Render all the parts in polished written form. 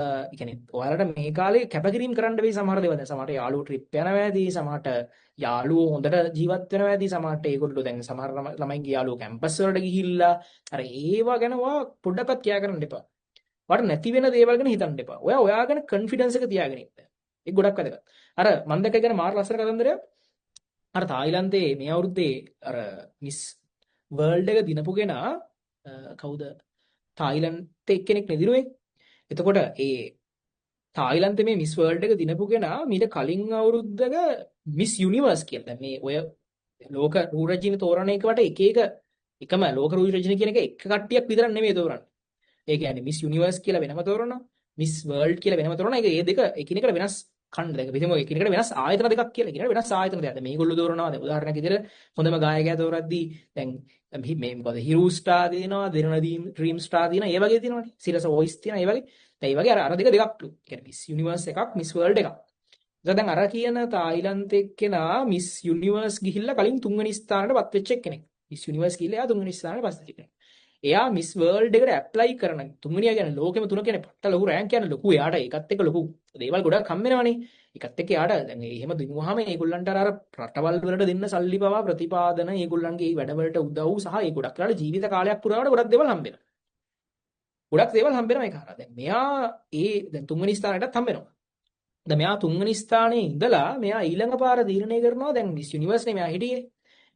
ඒ කියන්නේ ඔයාලට මේ කාලේ කැපකිරීම කරන්න වෙයි සමහර දේවල්. දැන් සමහරට යාළුවෝ ට්‍රිප් යනවා ඇති, සමහරට යාළුවෝ හොඳට ජීවත් වෙනවා ඇති, සමහරට ඒගොල්ලෝ දැන් සමහර ළමයින්ගේ යාළුවෝ කැම්පස් වලට ගිහිල්ලා අර ඒවා ගැන ඔයා පොඩ්ඩක්වත් කියා කරන්න එපා. ඔයාලට නැති වෙන දේවල් ගැන හිතන්න එපා. ඔයා ගැන කොන්ෆිඩන්ස් එක තියාගෙන ඉන්න. ඒක ගොඩක් වැදගත්. අර මම දැක්ක ගැන මාර ලස්සන කතන්දරයක්. අර තායිලන්තේ මේ අවුරුද්දේ අර මිස් වර්ල්ඩ් එක දිනපු කෙනා කවුද? තායිලන්තේ එක්කෙනෙක් නෙදිරුවේ. එතකොට ඒ තායිලන්තේ මේ මිස් වර්ල්ඩ් එක දිනපු කෙනා මීට කලින් අවුරුද්දක මිස් යුනිවර්ස් කියලා. දැන් මේ ඔය ලෝක රූරජින තෝරන එකට එක එක එකම ලෝක රූරජින කියන එක එක කට්ටියක් විතරක් නෙමෙයි තෝරන්නේ. ඒ කියන්නේ මිස් යුනිවර්ස් කියලා වෙනම තෝරනවා. මිස් වර්ල්ඩ් කියලා වෙනම තෝරනවා. ඒක ඒ දෙක එකිනෙකට වෙනස් ඛණ්ඩ දෙක. විදිහම එකිනෙකට වෙනස් ආයතන දෙකක් කියලා. එකිනෙකට වෙනස් ආයතන දෙකක්. දැන් මේගොල්ලෝ තෝරනවා. දැන් උදාහරණයක් විදිහට හොඳම ගායකයා තෝරද්දී දැන් මේ මොකද හිරු ස්ටාර් දෙනවා, දෙරණදීම් ඩ්‍රීම් ස්ටාර් දෙනවා. ඒ වගේ තියෙනවානේ. සිරස වොයිස් තියෙනවා. ඒ වගේ. දැන් ඒ වගේ අර දෙක දෙකක්ලු. ඒ කියන්නේ මිස් යුනිවර්ස් එකක්, මිස් වර්ල්ඩ් එකක්. දැන් අර කියන තායිලන්තේ කෙනා මිස් යුනිවර්ස් ගිහිල්ලා කලින් තුන්වෙනි ස්ථානයට පත් වෙච්ච කෙනෙක්. මිස් යුනිවර්ස් ගිහිල්ලා එයා තුන්වෙනි ස්ථානයට පත් වෙච්ච කෙනෙක්. එයා මිස් වර්ල්ඩ් එකට ඇප්ලයි කරන තුන්වෙනියා කියන්නේ ලෝකෙම තුන කියන්නේ පට්ට ලොකු රෑන්ක් කියන්නේ ලොකු. එයාට ඒකත් එක්ක ලොකු දේවල් ගොඩක් හම්බ වෙනවනේ. ඒකත් එක්ක එයාට දැන් එහෙම දිනුවාම ඒගොල්ලන්ට අර රටවල් වලට දෙන්න සල්ලි පවා ප්‍රතිපාදන ඒගොල්ලන්ගේ මේ වැඩවලට උදව් සහ ඒ ගොඩක් වෙලාවට ජීවිත කාලයක් පුරාවට ගොඩක් දේවල් හම්බ වෙනවා. ගොඩක් දේවල් හම්බ වෙනවා ඒක හරහා. දැන් මෙයා දැන් තුන්වෙනි ස්ථානයටත් හම්බ වෙනවා. දැන් මෙයා තුන්වෙනි ස්ථානයේ ඉඳලා මෙයා ඊළඟ පාර තීරණය කරනවා දැන් මිස් යුනිවර්ස් නේ මෙයා හිටියේ.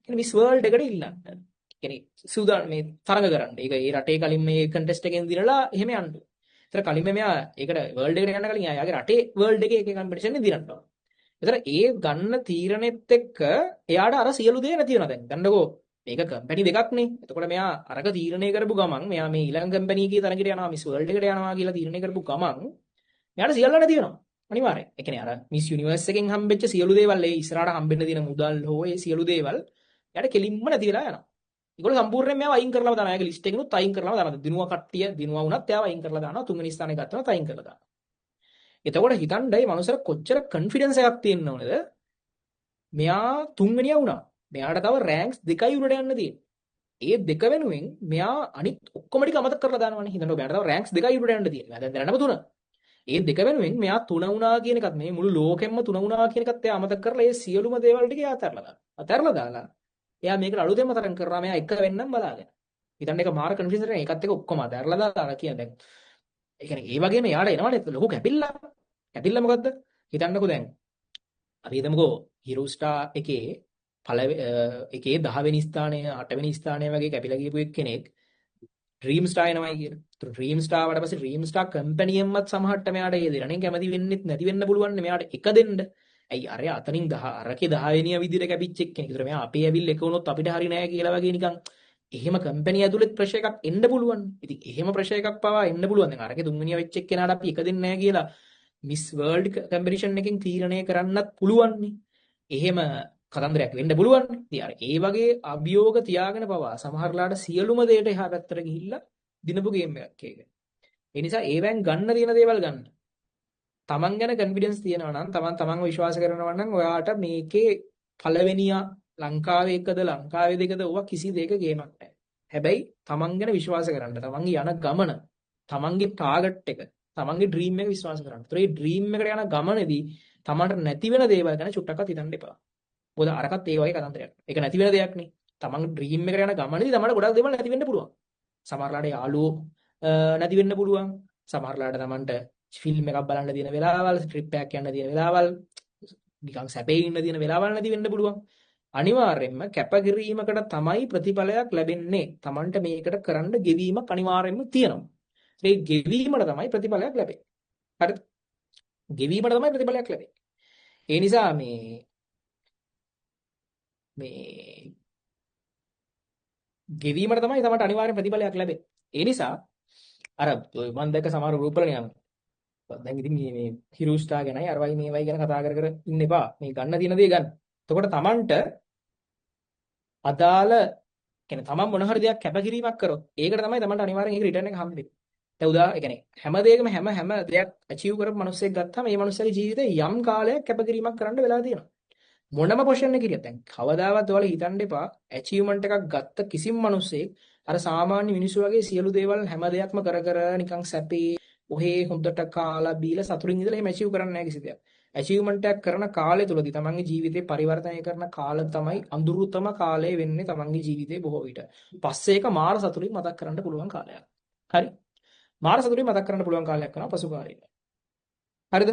කියන්නේ මිස් වර්ල්ඩ් එකට ඉල්ලන්න. කියන්නේ සූදානම් මේ තරඟ කරන්න. ඒක ඒ රටේ කලින් මේ කන්ටෙස්ට් එකෙන් දිනලා එහෙම යන්න. ඒතර කලින්ම මෙයා ඒකට වර්ල්ඩ් එකට යන්න කලින් එයාගේ රටේ වර්ල්ඩ් එකේ එක කම්පිටිෂන් එක දිනනවා. ඒතර ඒ ගන්න තීරණෙත් එක්ක එයාට අර සියලු දේ නැති වෙනවා දැන්. ගන්නකෝ මේක කම්පැනි දෙකක් නේ. එතකොට මෙයා අරක තීරණය කරපු ගමන් මෙයා මේ ඊළඟ කම්පැනි එකේ තරඟට යනවා මිස් වර්ල්ඩ් එකට යනවා කියලා තීරණය කරපු ගමන් මෙයාට සියල්ල නැති වෙනවා. අනිවාර්යයෙන්. ඒ කියන්නේ අර මිස් යුනිවර්ස් එකෙන් හම්බෙච්ච සියලු දේවල් ඒ ඉස්සරහට හම්බෙන්න තියෙන මුදල් හෝ ඒ සියලු දේවල් එයාට කෙලින්ම නැති වෙලා යනවා. ඒගොල්ලෝ සම්පූර්ණයෙන් මේව අයින් කරලාම දානවා. ඒගේ ලිස්ට් එකෙනුත් අයින් කරලාම දානවා. දිනුවා කට්ටිය දිනුවා වුණත් එයාව අයින් කරලා දානවා. තුන්වෙනි ස්ථානේ ගත්තම අයින් කරලා දානවා. එතකොට හිතන්න මේ මනුස්සර කොච්චර කොන්ෆිඩන්ස් එකක් තියෙන්න ඕනද? මෙයා තුන්වෙනියා වුණා. මෙයාට තව රෑන්ක්ස් දෙකයි උඩට යන්න තියෙන්නේ. ඒ දෙක වෙනුවෙන් මෙයා අනිත් ඔක්කොම ටික අමතක කරලා දානවනේ. හිතන්න මෙයාට තව රෑන්ක්ස් දෙකයි උඩට යන්න තියෙන්නේ. දැන් දැනටම තුන. ඒ දෙක වෙනුවෙන් මෙයා තුන වුණා කියන එකත් මේ මුළු ලෝකෙම්ම තුන වුණා කියන එකත් එයා අමතක කරලා ඒ සියලුම දේවල් ටික එයා අතහැරලා දානවා. අතහැරලා දාලා එයා මේකට අලුතෙන්ම තරම් කරනවා මෙයා එක වෙන්නම් බලාගෙන. හිතන්න ඒක මාර කන්ෆියුස් එකක්. ඒකත් එක ඔක්කොම අතහැරලා දාලා කියන දැන්. ඒ කියන්නේ ඒ වගේම එයාට එනවනේ ලොකු කැපිල්ල. කැපිල්ල මොකද්ද? හිතන්නකෝ දැන්. අපි හිතමුකෝ හිරු ස්ටාර් එකේ එකේ 10 වෙනි ස්ථානය 8 වෙනි ස්ථානය වගේ කැපිලා ගියපු එක්කෙනෙක් ඩ්‍රීම් ස්ටාර් එනවයි කියන. ඒතර ඩ්‍රීම් ස්ටාර් වට පස්සේ ඩ්‍රීම් ස්ටාර් කම්පැනියෙන්වත් සමහරට මෙයාට ඒ දෙරණෙන් කැමති වෙන්නෙත් නැති වෙන්න පුළුවන් නේ මෙයාට එක දෙන්න. ඇයි අර අතනින් 10 අරකේ 10 වෙනිය විදිහට කැපිච්ච එක්කෙනෙක්. ඒතර මෙයා අපේ ඇවිල්ලා එක වුණොත් අපිට හරි නෑ කියලා වගේ නිකන් එහෙම කම්පැනි ඇතුළෙත් ප්‍රෙෂර් එකක් එන්න පුළුවන්. ඉතින් එහෙම ප්‍රෙෂර් එකක් පවා එන්න පුළුවන්. දැන් අරකේ තුන්වෙනිය වෙච්ච එක්කෙනාට අපි එක දෙන්නේ නෑ කියලා මිස් වර්ල්ඩ් කම්පිටිෂන් එකකින් තීරණය කරන්නත් පුළුවන් නේ. එහෙම කතන්දරයක් වෙන්න පුළුවන්. ඉතින් අර ඒ වගේ අභියෝග තියාගෙන පවා සමහරලාට සියලුම දේට එහා පැත්තට ගිහිල්ලා දිනපු ගේම් එකක් ඒක. ඒ නිසා ඒවෙන් ගන්න තියෙන දේවල් ගන්න. තමන් ගැන කොන්ෆිඩන්ස් තියෙනවා නම් තමන්ව විශ්වාස කරනවා නම් ඔයාට මේකේ පළවෙනියා ලංකාවේ එකද ලංකාවේ දෙකද ඔවා කිසි දෙයක ගේමක් නැහැ. හැබැයි තමන් ගැන විශ්වාස කරන්න. තමන්ගේ යන ගමන, තමන්ගේ ටාගට් එක, තමන්ගේ ඩ්‍රීම් එක විශ්වාස කරන්න. ඒතර මේ ඩ්‍රීම් එකට යන ගමනේදී තමන්ට නැති වෙන දේවල් ගැන චුට්ටක්වත් හිතන්න එපා. මොකද අරකට ඒ වගේ කතන්දරයක්. ඒක නැති වෙන දෙයක් නේ. තමන්ගේ ඩ්‍රීම් එකට යන ගමනේදී තමන්ට ගොඩක් දේවල් නැති වෙන්න පුළුවන්. සමහරලාට යාළුවෝ නැති වෙන්න පුළුවන්. සමහරලාට තමන්ට ෆිල්ම් එකක් බලන්න තියෙන වෙලාවල්, ට්‍රිප් එකක් යන්න තියෙන වෙලාවල්, නිකන් සැපේ ඉන්න තියෙන වෙලාවල් නැති වෙන්න පුළුවන්. අනිවාර්යයෙන්ම කැපකිරීමකට තමයි ප්‍රතිඵලයක් ලැබෙන්නේ. තමන්ට මේකට කරන්න ගෙවීමක් අනිවාර්යයෙන්ම තියෙනවා. ඒ ගෙවීමට තමයි ප්‍රතිඵලයක් ලැබෙන්නේ. හරිද? ගෙවීමට තමයි ප්‍රතිඵලයක් ලැබෙන්නේ. ඒ නිසා මේ ගෙවීමට තමයි තමන්ට අනිවාර්යෙන් ප්‍රතිඵලයක් ලැබෙන්නේ. ඒ නිසා අර මම දැක්ක සමහර ගෲප් වල නිකන් දැන් ඉතින් මේ හිරු ස්ටාර් ගැනයි අරවයි මේවයි ගැන කතා කර ඉන්න එපා. මේ ගන්න තියෙන දේ ගන්න. එතකොට තමන්ට අදාළ කියන්නේ තමන් මොන හරි දෙයක් කැපකිරීමක් කරොත් ඒකට තමයි තමන්ට අනිවාර්යෙන් ඒක රිටර්න් එක හම්බෙන්නේ. දැන් ඒ කියන්නේ හැම දෙයකම හැම දෙයක් අචීව් කරපු මිනිස්සෙක් ගත්තාම මේ මිනිස්සගේ ජීවිතේ යම් කාලයක් කැපකිරීමක් කරන්න වෙලා තියෙනවා. මොනම පොසිෂන් එකකින් දැන් කවදාවත් ඔයාලා හිතන්න එපා ඇචීව්මන්ට් එකක් ගත්ත කිසිම මිනිස්සෙක් අර සාමාන්‍ය මිනිස්සු වගේ සියලු දේවල් හැම දෙයක්ම කර නිකන් සැපේ ඔහේ හොඳට කාලා බීලා සතුටින් ඉඳලා එහෙම ඇචීව් කරන්නේ නැහැ කිසි දෙයක්. ඇචීව්මන්ට් එකක් කරන කාලය තුලදී තමන්ගේ ජීවිතේ පරිවර්තනය කරන කාලය තමයි අඳුරුතම කාලය වෙන්නේ තමන්ගේ ජීවිතේ බොහෝ විට. පස්සේ ඒක මාර සතුටින් මතක් කරන්න පුළුවන් කාලයක්. හරි. මාර සතුටින් මතක් කරන්න පුළුවන් කාලයක් කරනවා පසු කාලේ. හරිද?